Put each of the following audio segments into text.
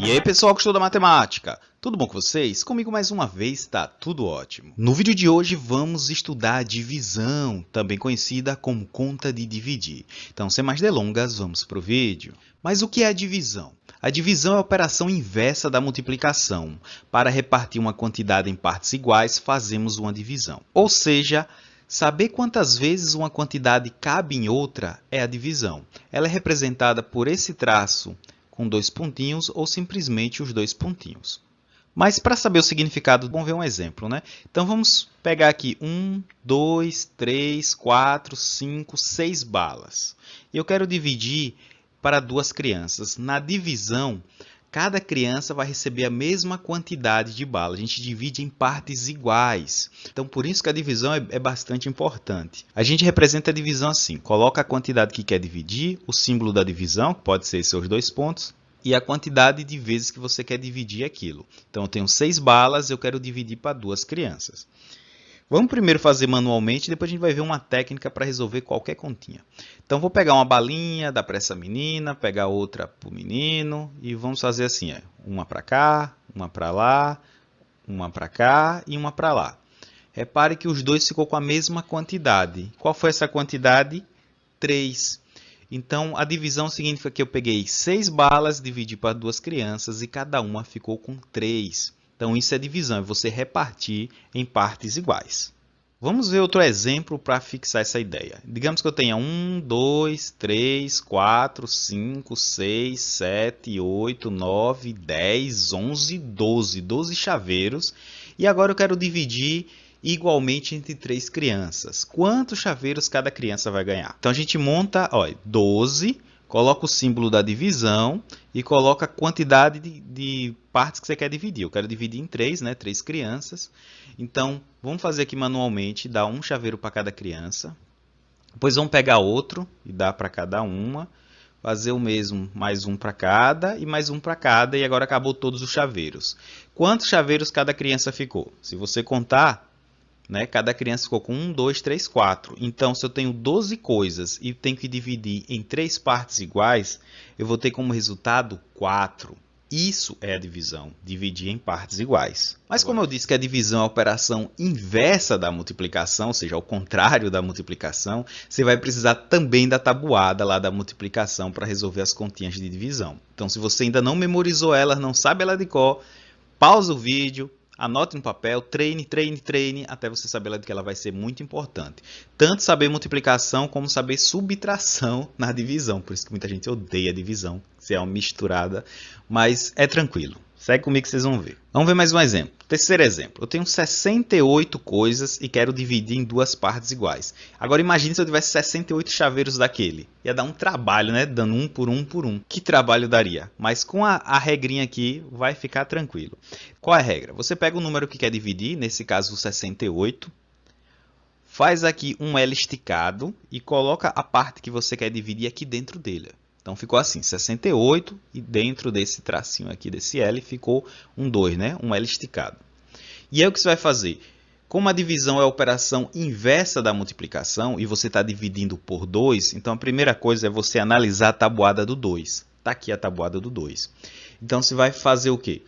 E aí pessoal que estuda matemática, tudo bom com vocês? Comigo mais uma vez tá tudo ótimo. No vídeo de hoje vamos estudar a divisão, também conhecida como conta de dividir. Então sem mais delongas, vamos pro vídeo. Mas o que é a divisão? A divisão é a operação inversa da multiplicação. Para repartir uma quantidade em partes iguais, fazemos uma divisão. Ou seja, saber quantas vezes uma quantidade cabe em outra é a divisão. Ela é representada por esse traço com dois pontinhos ou simplesmente os dois pontinhos. Mas para saber o significado, vamos ver um exemplo, né? Então vamos pegar aqui 1, 2, 3, 4, 5, 6 balas. E eu quero dividir para duas crianças. Na divisão, cada criança vai receber a mesma quantidade de bala. A gente divide em partes iguais. Então, por isso que a divisão é bastante importante. A gente representa a divisão assim. Coloca a quantidade que quer dividir, o símbolo da divisão, que pode ser seus dois pontos, e a quantidade de vezes que você quer dividir aquilo. Então, eu tenho 6 balas, eu quero dividir para duas crianças. Vamos primeiro fazer manualmente, depois a gente vai ver uma técnica para resolver qualquer continha. Então, vou pegar uma balinha, dar para essa menina, pegar outra para o menino e vamos fazer assim, uma para cá, uma para lá, uma para cá e uma para lá. Repare que os dois ficou com a mesma quantidade. Qual foi essa quantidade? 3. Então, a divisão significa que eu peguei 6 balas, dividi para duas crianças e cada uma ficou com 3. Então, isso é divisão, é você repartir em partes iguais. Vamos ver outro exemplo para fixar essa ideia. Digamos que eu tenha 1, 2, 3, 4, 5, 6, 7, 8, 9, 10, 11, 12. 12 chaveiros. E agora eu quero dividir igualmente entre 3 crianças. Quantos chaveiros cada criança vai ganhar? Então, a gente monta 12... Coloca o símbolo da divisão e coloca a quantidade de partes que você quer dividir. Eu quero dividir em 3, né? 3 crianças. Então, vamos fazer aqui manualmente, dar um chaveiro para cada criança. Depois vamos pegar outro e dar para cada uma. Fazer o mesmo, mais um para cada e mais um para cada. E agora acabou todos os chaveiros. Quantos chaveiros cada criança ficou? Se você contar, né? Cada criança ficou com 1, 2, 3, 4. Então, se eu tenho 12 coisas e tenho que dividir em 3 partes iguais, eu vou ter como resultado 4. Isso é a divisão, dividir em partes iguais. Mas como eu disse que a divisão é a operação inversa da multiplicação, ou seja, ao contrário da multiplicação, você vai precisar também da tabuada lá da multiplicação para resolver as continhas de divisão. Então, se você ainda não memorizou ela, não sabe ela de cor, pausa o vídeo, anote no papel, treine, até você saber que ela vai ser muito importante. Tanto saber multiplicação como saber subtração na divisão. Por isso que muita gente odeia a divisão, se é uma misturada, mas é tranquilo. Segue comigo que vocês vão ver. Vamos ver mais um exemplo. Terceiro exemplo. Eu tenho 68 coisas e quero dividir em duas partes iguais. Agora imagine se eu tivesse 68 chaveiros daquele. Ia dar um trabalho, né? Dando um por um. Que trabalho daria? Mas com a regrinha aqui vai ficar tranquilo. Qual é a regra? Você pega o número que quer dividir, nesse caso 68. Faz aqui um L esticado e coloca a parte que você quer dividir aqui dentro dele. Então, ficou assim, 68 e dentro desse tracinho aqui, desse L, ficou um 2, né? Um L esticado. E aí, o que você vai fazer? Como a divisão é a operação inversa da multiplicação e você está dividindo por 2, então a primeira coisa é você analisar a tabuada do 2. Está aqui a tabuada do 2. Então, você vai fazer o quê?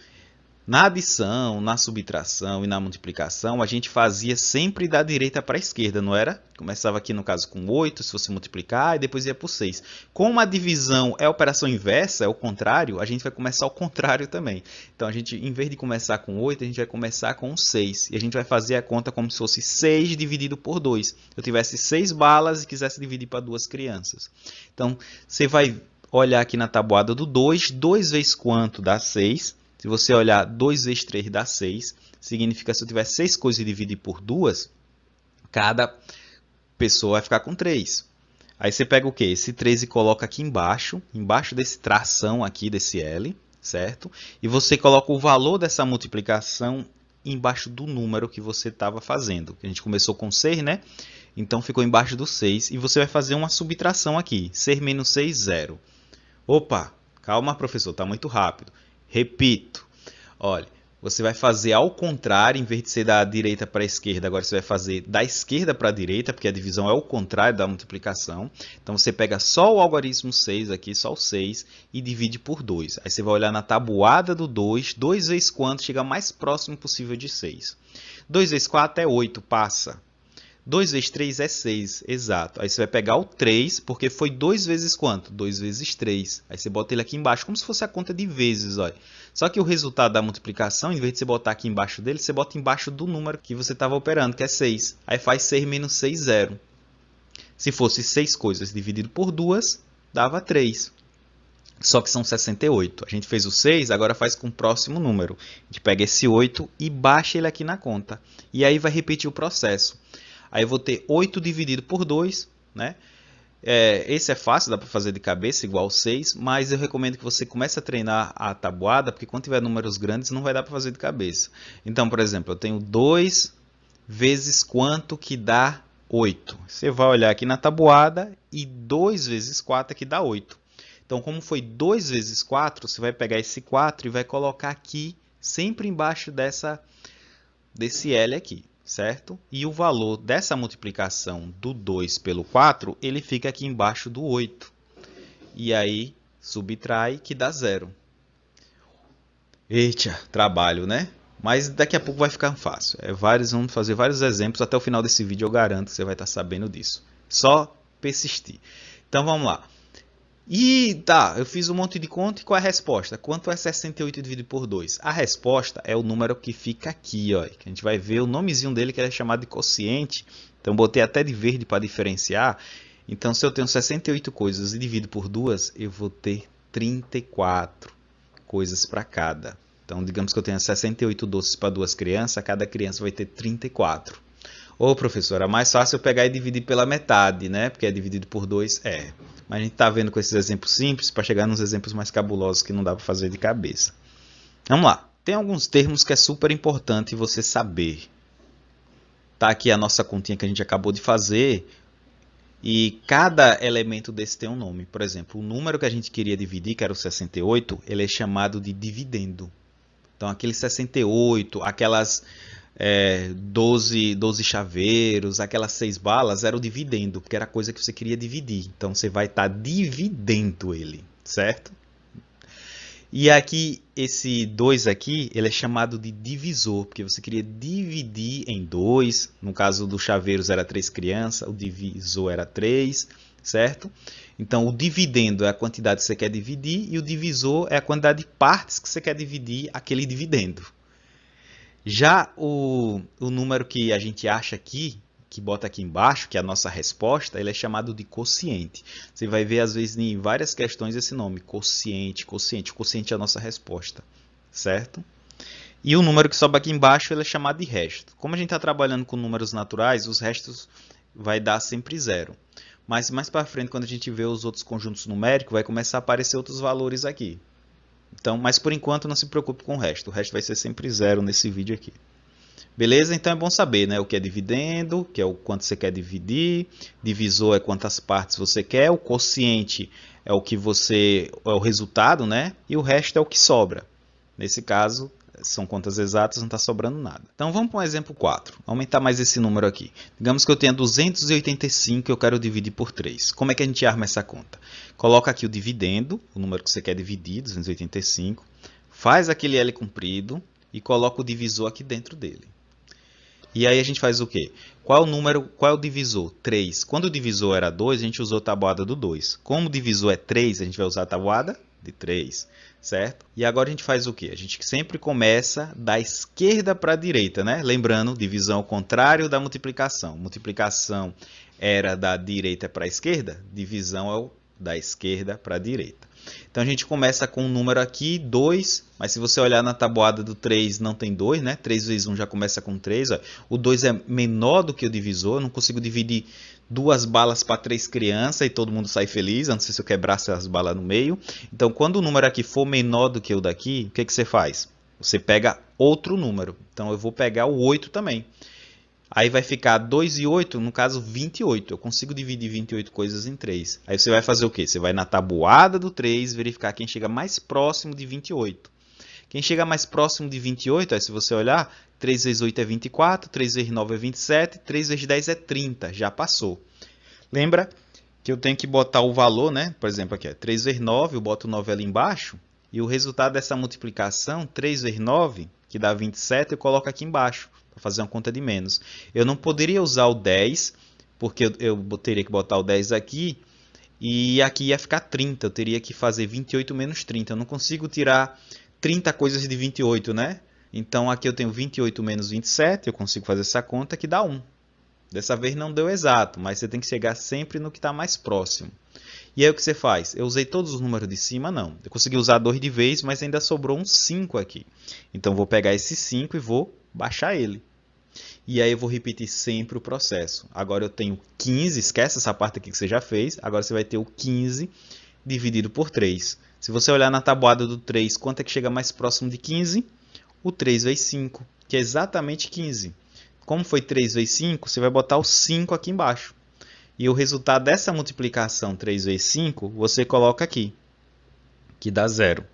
Na adição, na subtração e na multiplicação, a gente fazia sempre da direita para a esquerda, não era? Começava aqui no caso com 8, se você multiplicar, e depois ia para o 6. Como a divisão é a operação inversa, é o contrário, a gente vai começar ao contrário também. Então, a gente, em vez de começar com 8, a gente vai começar com 6. E a gente vai fazer a conta como se fosse 6 dividido por 2. Eu tivesse 6 balas e quisesse dividir para duas crianças. Então, você vai olhar aqui na tabuada do 2, 2 vezes quanto dá 6. Se você olhar 2 vezes 3 dá 6, significa que se eu tiver 6 coisas e dividir por 2, cada pessoa vai ficar com 3. Aí você pega o quê? Esse 3 e coloca aqui embaixo desse tração aqui, desse L, certo? E você coloca o valor dessa multiplicação embaixo do número que você estava fazendo. A gente começou com 6, né? Então ficou embaixo do 6 e você vai fazer uma subtração aqui. 6 menos 6, 0. Opa, calma professor, está muito rápido. Repito, olha, você vai fazer ao contrário, em vez de ser da direita para a esquerda, agora você vai fazer da esquerda para a direita, porque a divisão é o contrário da multiplicação. Então você pega só o algarismo 6 aqui, só o 6, e divide por 2. Aí você vai olhar na tabuada do 2, 2 vezes quanto chega mais próximo possível de 6. 2 vezes 4 é 8, passa. 2 vezes 3 é 6, exato. Aí você vai pegar o 3, porque foi 2 vezes quanto? 2 vezes 3. Aí você bota ele aqui embaixo, como se fosse a conta de vezes, olha. Só que o resultado da multiplicação, em vez de você botar aqui embaixo dele, você bota embaixo do número que você estava operando, que é 6. Aí faz 6 menos 6, 0. Se fosse 6 coisas dividido por 2, dava 3. Só que são 68. A gente fez o 6, agora faz com o próximo número. A gente pega esse 8 e baixa ele aqui na conta. E aí vai repetir o processo. Aí eu vou ter 8 dividido por 2, né? Esse é fácil, dá para fazer de cabeça, igual 6, mas eu recomendo que você comece a treinar a tabuada, porque quando tiver números grandes não vai dar para fazer de cabeça. Então, por exemplo, eu tenho 2 vezes quanto que dá 8. Você vai olhar aqui na tabuada e 2 vezes 4 aqui dá 8. Então, como foi 2 vezes 4, você vai pegar esse 4 e vai colocar aqui, sempre embaixo desse L aqui. Certo? E o valor dessa multiplicação do 2 pelo 4, ele fica aqui embaixo do 8. E aí, subtrai que dá 0. Eita, trabalho, né? Mas daqui a pouco vai ficar fácil. Vamos fazer vários exemplos. Até o final desse vídeo eu garanto que você vai estar sabendo disso. Só persistir. Então, vamos lá. E tá, eu fiz um monte de conta e qual é a resposta? Quanto é 68 dividido por 2? A resposta é o número que fica aqui, ó, que a gente vai ver o nomezinho dele que é chamado de quociente. Então botei até de verde para diferenciar. Então se eu tenho 68 coisas e divido por 2, eu vou ter 34 coisas para cada. Então digamos que eu tenha 68 doces para 2 crianças, cada criança vai ter 34. Ô professor, é mais fácil eu pegar e dividir pela metade, né? Porque é dividido por 2, Mas a gente está vendo com esses exemplos simples para chegar nos exemplos mais cabulosos que não dá para fazer de cabeça. Vamos lá. Tem alguns termos que é super importante você saber. Tá aqui a nossa continha que a gente acabou de fazer. E cada elemento desse tem um nome. Por exemplo, o número que a gente queria dividir, que era o 68, ele é chamado de dividendo. Então, aquele 68, aquelas 12 chaveiros, aquelas 6 balas, era o dividendo, porque era a coisa que você queria dividir. Então, você vai estar dividendo ele, certo? E aqui, esse 2 aqui, ele é chamado de divisor, porque você queria dividir em 2. No caso do chaveiros era 3 crianças, o divisor era 3, certo? Então, o dividendo é a quantidade que você quer dividir e o divisor é a quantidade de partes que você quer dividir aquele dividendo. Já o número que a gente acha aqui, que bota aqui embaixo, que é a nossa resposta, ele é chamado de quociente. Você vai ver, às vezes, em várias questões esse nome, quociente, quociente. O quociente é a nossa resposta, certo? E o número que sobe aqui embaixo, ele é chamado de resto. Como a gente está trabalhando com números naturais, os restos vai dar sempre 0. Mas mais para frente, quando a gente vê os outros conjuntos numéricos, vai começar a aparecer outros valores aqui. Então, mas por enquanto não se preocupe com o resto vai ser sempre 0 nesse vídeo aqui. Beleza? Então é bom saber, né? O que é dividendo, que é o quanto você quer dividir, divisor é quantas partes você quer, o quociente é o resultado, né? E o resto é o que sobra. Nesse caso, são contas exatas, não está sobrando nada. Então vamos para um exemplo 4. Aumentar mais esse número aqui. Digamos que eu tenha 285 e eu quero dividir por 3. Como é que a gente arma essa conta? Coloca aqui o dividendo, o número que você quer dividir, 285. Faz aquele L comprido e coloca o divisor aqui dentro dele. E aí a gente faz o quê? Qual é o divisor? 3. Quando o divisor era 2, a gente usou a tabuada do 2. Como o divisor é 3, a gente vai usar a tabuada de 3, certo? E agora a gente faz o quê? A gente sempre começa da esquerda para a direita, né? Lembrando, divisão ao contrário da multiplicação. Multiplicação era da direita para a esquerda, divisão é da esquerda para a direita. Então a gente começa com um número aqui, 2, mas se você olhar na tabuada do 3 não tem 2, né? 3 vezes 1 já começa com 3. Ó. O 2 é menor do que o divisor, eu não consigo dividir 2 balas para 3 crianças e todo mundo sai feliz, a não ser se eu quebrasse as balas no meio. Então quando o número aqui for menor do que o daqui, o que você faz? Você pega outro número, então eu vou pegar o 8 também. Aí vai ficar 2 e 8, no caso 28. Eu consigo dividir 28 coisas em 3. Aí você vai fazer o quê? Você vai na tabuada do 3, verificar quem chega mais próximo de 28. Quem chega mais próximo de 28, se você olhar, 3 vezes 8 é 24, 3 vezes 9 é 27, 3 vezes 10 é 30, já passou. Lembra que eu tenho que botar o valor, né? Por exemplo, aqui, 3 vezes 9, eu boto o 9 ali embaixo, e o resultado dessa multiplicação, 3 vezes 9, que dá 27, eu coloco aqui embaixo, para fazer uma conta de menos. Eu não poderia usar o 10, porque eu teria que botar o 10 aqui, e aqui ia ficar 30, eu teria que fazer 28 menos 30. Eu não consigo tirar 30 coisas de 28, né? Então aqui eu tenho 28 menos 27, eu consigo fazer essa conta que dá 1. Dessa vez não deu exato, mas você tem que chegar sempre no que está mais próximo. E aí o que você faz? Eu usei todos os números de cima? Não. Eu consegui usar 2 de vez, mas ainda sobrou um 5 aqui. Então vou pegar esse 5 e vou baixar ele. E aí eu vou repetir sempre o processo. Agora eu tenho 15, esquece essa parte aqui que você já fez. Agora você vai ter o 15 dividido por 3. Se você olhar na tabuada do 3, quanto é que chega mais próximo de 15? O 3 vezes 5, que é exatamente 15. Como foi 3 vezes 5, você vai botar o 5 aqui embaixo. E o resultado dessa multiplicação 3 vezes 5, você coloca aqui, que dá 0.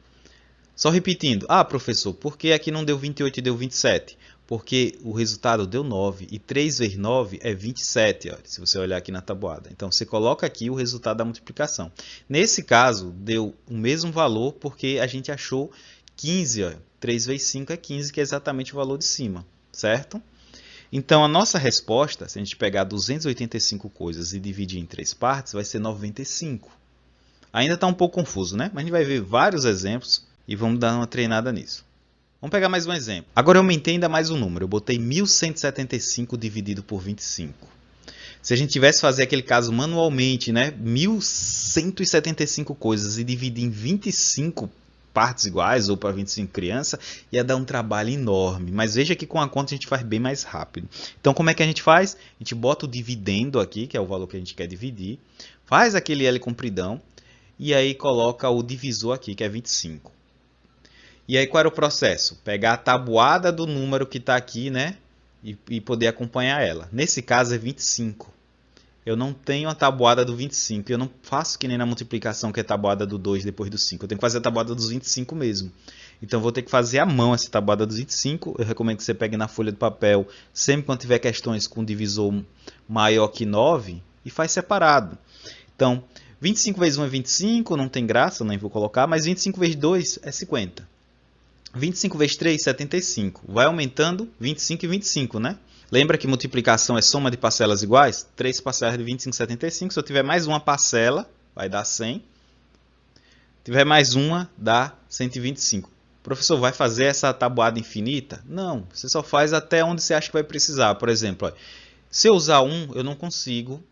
Só repetindo. Ah, professor, por que aqui não deu 28 e deu 27? Porque o resultado deu 9. E 3 vezes 9 é 27, olha, se você olhar aqui na tabuada. Então, você coloca aqui o resultado da multiplicação. Nesse caso, deu o mesmo valor porque a gente achou 15. Olha. 3 vezes 5 é 15, que é exatamente o valor de cima, certo? Então, a nossa resposta, se a gente pegar 285 coisas e dividir em 3 partes, vai ser 95. Ainda está um pouco confuso, né? Mas a gente vai ver vários exemplos e vamos dar uma treinada nisso. Vamos pegar mais um exemplo. Agora eu aumentei ainda mais o número. Eu botei 1175 dividido por 25. Se a gente tivesse fazer aquele caso manualmente, né? 1175 coisas e dividir em 25 partes iguais ou para 25 crianças, ia dar um trabalho enorme. Mas veja que com a conta a gente faz bem mais rápido. Então como é que a gente faz? A gente bota o dividendo aqui, que é o valor que a gente quer dividir. Faz aquele L compridão. E aí coloca o divisor aqui, que é 25. E aí qual era o processo? Pegar a tabuada do número que está aqui, né? E poder acompanhar ela. Nesse caso é 25. Eu não tenho a tabuada do 25. Eu não faço que nem na multiplicação, que é a tabuada do 2 depois do 5. Eu tenho que fazer a tabuada dos 25 mesmo. Então eu vou ter que fazer à mão essa tabuada dos 25. Eu recomendo que você pegue na folha de papel, sempre quando tiver questões com divisor maior que 9, e faz separado. Então, 25 vezes 1 é 25, não tem graça, nem vou colocar, mas 25 vezes 2 é 50. 25 vezes 3, 75. Vai aumentando 25 e 25, né? Lembra que multiplicação é soma de parcelas iguais? 3 parcelas de 25, 75. Se eu tiver mais uma parcela, vai dar 100. Se tiver mais uma, dá 125. Professor, vai fazer essa tabuada infinita? Não, você só faz até onde você acha que vai precisar. Por exemplo, se eu usar 1, eu não consigo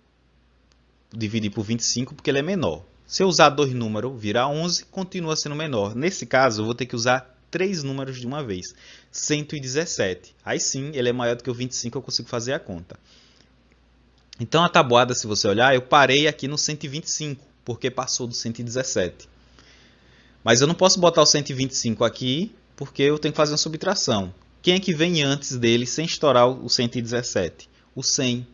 dividir por 25 porque ele é menor. Se eu usar 2 números, virar 11, continua sendo menor. Nesse caso, eu vou ter que usar 3 números de uma vez. 117. Aí sim, ele é maior do que o 25, eu consigo fazer a conta. Então a tabuada, se você olhar, eu parei aqui no 125, porque passou do 117. Mas eu não posso botar o 125 aqui, porque eu tenho que fazer uma subtração. Quem é que vem antes dele, sem estourar o 117? O 100.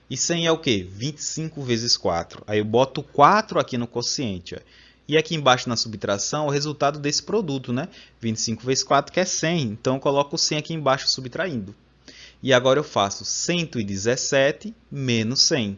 E 100 é o quê? 25 vezes 4. Aí eu boto 4 aqui no quociente. Ó. E aqui embaixo na subtração, o resultado desse produto, né? 25 vezes 4, que é 100. Então eu coloco o 100 aqui embaixo subtraindo. E agora eu faço 117 menos 100.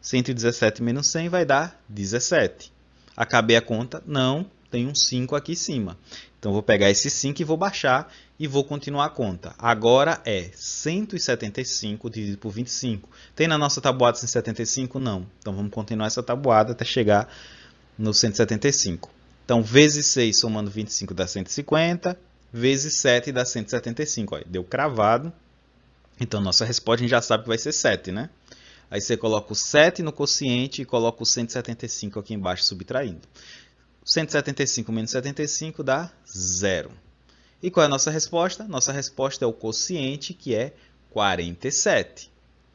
117 menos 100 vai dar 17. Acabei a conta? Não, tem um 5 aqui em cima. Então eu vou pegar esse 5 e vou baixar e vou continuar a conta. Agora é 175 dividido por 25. Tem na nossa tabuada 175? Não. Então vamos continuar essa tabuada até chegar no 175. Então vezes 6 somando 25 dá 150, vezes 7 dá 175. Olha, deu cravado. Então nossa resposta a gente já sabe que vai ser 7, né? Aí você coloca o 7 no quociente e coloca o 175 aqui embaixo subtraindo. 175 menos 75 dá 0. E qual é a nossa resposta? Nossa resposta é o quociente, que é 47.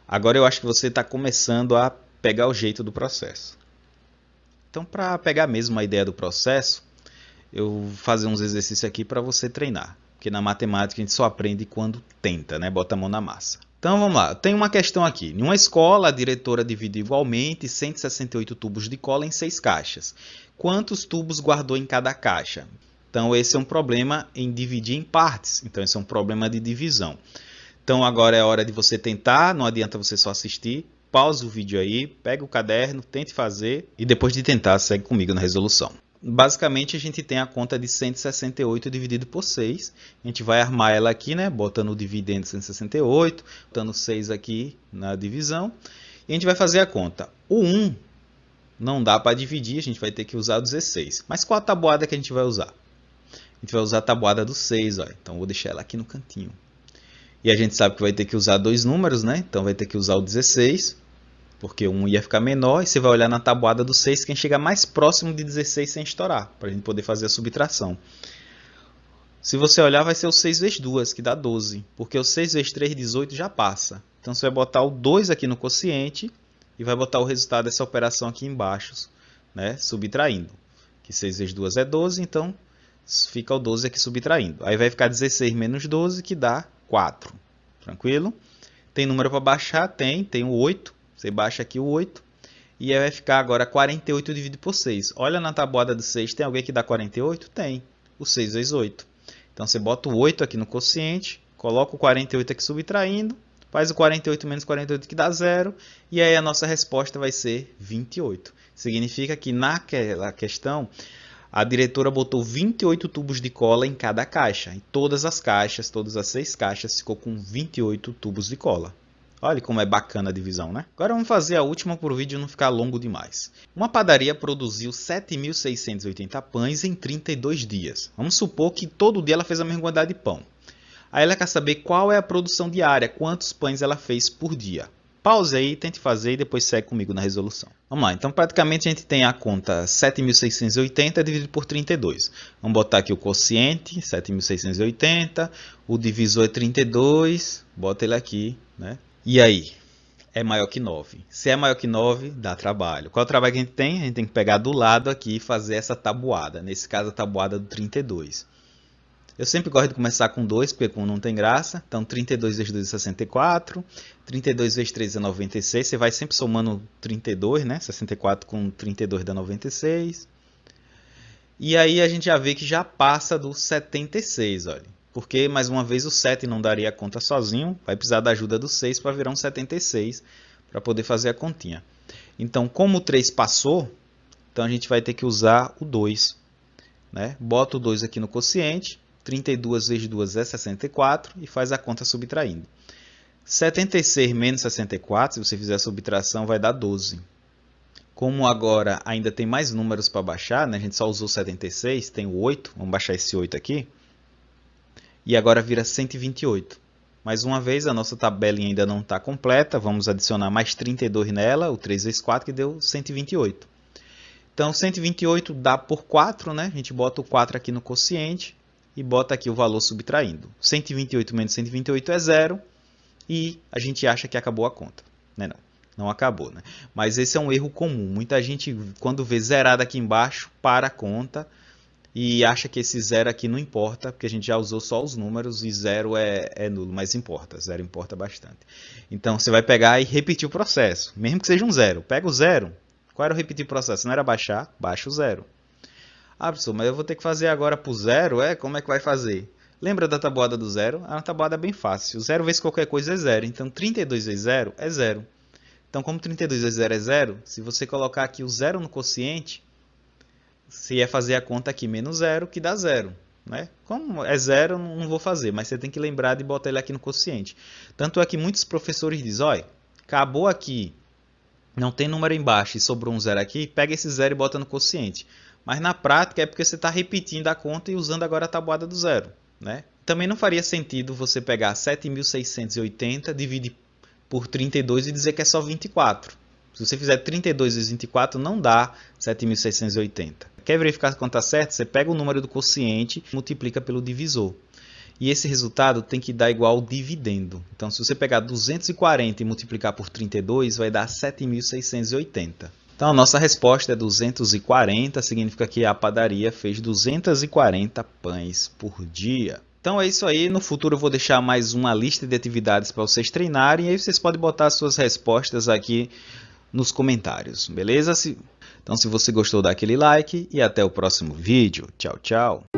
Agora eu acho que você está começando a pegar o jeito do processo. Então, para pegar mesmo a ideia do processo, eu vou fazer uns exercícios aqui para você treinar. Porque na matemática a gente só aprende quando tenta, né? Bota a mão na massa. Então vamos lá, tem uma questão aqui. Em uma escola, a diretora dividiu igualmente 168 tubos de cola em 6 caixas. Quantos tubos guardou em cada caixa? Então esse é um problema em dividir em partes. Então esse é um problema de divisão. Então agora é hora de você tentar, não adianta você só assistir. Pausa o vídeo aí, pega o caderno, tente fazer e depois de tentar, segue comigo na resolução. Basicamente a gente tem a conta de 168 dividido por 6. A gente vai armar ela aqui, né? Botando o dividendo 168, botando 6 aqui na divisão. E a gente vai fazer a conta. O 1 não dá para dividir, a gente vai ter que usar o 16. Mas qual a tabuada que a gente vai usar? A gente vai usar a tabuada do 6, ó. Então eu vou deixar ela aqui no cantinho. E a gente sabe que vai ter que usar dois números, né? Então vai ter que usar o 16, porque o 1 ia ficar menor. E você vai olhar na tabuada do 6, quem chega mais próximo de 16 sem estourar, para a gente poder fazer a subtração. Se você olhar, vai ser o 6 vezes 2, que dá 12. Porque o 6 vezes 3, 18, já passa. Então você vai botar o 2 aqui no quociente e vai botar o resultado dessa operação aqui embaixo, né? Subtraindo. Que 6 vezes 2 é 12, então fica o 12 aqui subtraindo. Aí vai ficar 16 menos 12, que dá 4. Tranquilo? Tem número para baixar? Tem o 8. Você baixa aqui o 8. E aí vai ficar agora 48 dividido por 6. Olha na tabuada do 6, tem alguém que dá 48? Tem. O 6 vezes 8. Então você bota o 8 aqui no quociente, coloca o 48 aqui subtraindo, faz o 48 menos 48 que dá 0. E aí a nossa resposta vai ser 28. Significa que naquela questão a diretora botou 28 tubos de cola em cada caixa. Em todas as caixas, todas as 6 caixas, ficou com 28 tubos de cola. Olha como é bacana a divisão, né? Agora vamos fazer a última para o vídeo não ficar longo demais. Uma padaria produziu 7.680 pães em 32 dias. Vamos supor que todo dia ela fez a mesma quantidade de pão. Aí ela quer saber qual é a produção diária, quantos pães ela fez por dia. Pause aí, tente fazer e depois segue comigo na resolução. Vamos lá, então praticamente a gente tem a conta 7.680 dividido por 32. Vamos botar aqui o quociente, 7.680, o divisor é 32, bota ele aqui, né? E aí? É maior que 9. Se é maior que 9, dá trabalho. Qual é o trabalho que a gente tem? A gente tem que pegar do lado aqui e fazer essa tabuada. Nesse caso, a tabuada do 32. Eu sempre gosto de começar com 2, porque com 1 não tem graça. Então, 32 vezes 2 é 64. 32 vezes 3 é 96. Você vai sempre somando 32, né? 64 com 32 dá 96. E aí a gente já vê que já passa do 76, olha. Porque, mais uma vez, o 7 não daria a conta sozinho. Vai precisar da ajuda do 6 para virar um 76, para poder fazer a continha. Então, como o 3 passou, então a gente vai ter que usar o 2. Né? Bota o 2 aqui no quociente. 32 vezes 2 é 64 e faz a conta subtraindo. 76 menos 64, se você fizer a subtração, vai dar 12. Como agora ainda tem mais números para baixar, né? A gente só usou 76, tem o 8, vamos baixar esse 8 aqui. E agora vira 128. Mais uma vez, a nossa tabelinha ainda não está completa, vamos adicionar mais 32 nela, o 3 vezes 4, que deu 128. Então, 128 dá por 4, né? A gente bota o 4 aqui no quociente e bota aqui o valor subtraindo. 128 menos 128 é 0 e a gente acha que acabou a conta. Né? Não acabou, né? Mas esse é um erro comum. Muita gente, quando vê zerado aqui embaixo, para a conta e acha que esse 0 aqui não importa, porque a gente já usou só os números e 0 é nulo, mas importa. 0 importa bastante. Então, você vai pegar e repetir o processo, mesmo que seja um 0. Pega o 0. Qual era o repetir o processo? Não era baixar? Baixa o 0. Ah, professor, mas eu vou ter que fazer agora para o 0, Como é que vai fazer? Lembra da tabuada do 0? É uma tabuada bem fácil. 0 vezes qualquer coisa é 0. Então, 32 vezes 0 é 0. Então, como 32 vezes 0 é 0, se você colocar aqui o 0 no quociente, você ia fazer a conta aqui, menos 0, que dá 0. Né? Como é 0, não vou fazer, mas você tem que lembrar de botar ele aqui no quociente. Tanto é que muitos professores dizem, olha, acabou aqui, não tem número embaixo e sobrou um 0 aqui, pega esse 0 e bota no quociente. Mas na prática é porque você está repetindo a conta e usando agora a tabuada do 0. Né? Também não faria sentido você pegar 7.680, dividir por 32 e dizer que é só 24. Se você fizer 32 vezes 24, não dá 7.680. Quer verificar se a conta está certa? Você pega o número do quociente e multiplica pelo divisor. E esse resultado tem que dar igual ao dividendo. Então, se você pegar 240 e multiplicar por 32, vai dar 7.680. Então, a nossa resposta é 240, significa que a padaria fez 240 pães por dia. Então é isso aí, no futuro eu vou deixar mais uma lista de atividades para vocês treinarem, e aí vocês podem botar suas respostas aqui nos comentários, beleza? Então se você gostou, dá aquele like e até o próximo vídeo. Tchau, tchau!